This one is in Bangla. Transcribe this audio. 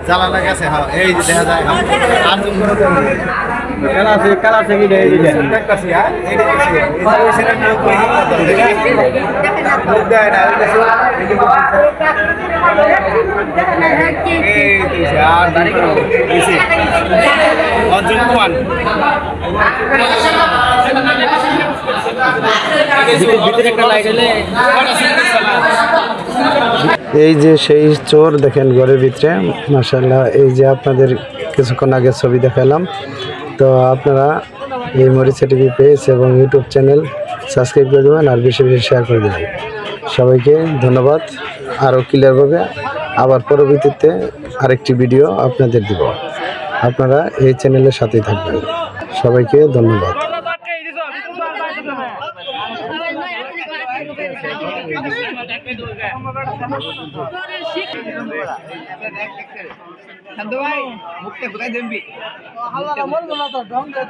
জ্বালা গেছে হ্যাঁ এই যে দেখা যায় আর জুম করে কালার থেকে দেখতেছি হ্যাঁ এই যে সেই চোর দেখেন ঘরের ভিতরে মাশাআল্লাহ। এই যে আপনাদের কিছুক্ষণ আগে ছবি দেখালাম, তো আপনারা এই মরিচা টিভি পেজ এবং ইউটিউব চ্যানেল সাবস্ক্রাইব করে দেবেন আর বেশি বেশি শেয়ার করে দেবেন। সবাইকে ধন্যবাদ। আরও ক্লিয়ারভাবে আবার পরবর্তীতে আরেকটি ভিডিও আপনাদের দিব, আপনারা এই চ্যানেলের সাথেই থাকবেন। সবাইকে ধন্যবাদ। ভাই মুখটা কোথায় দেবি হাল্লা মরবো না তো ঢং করে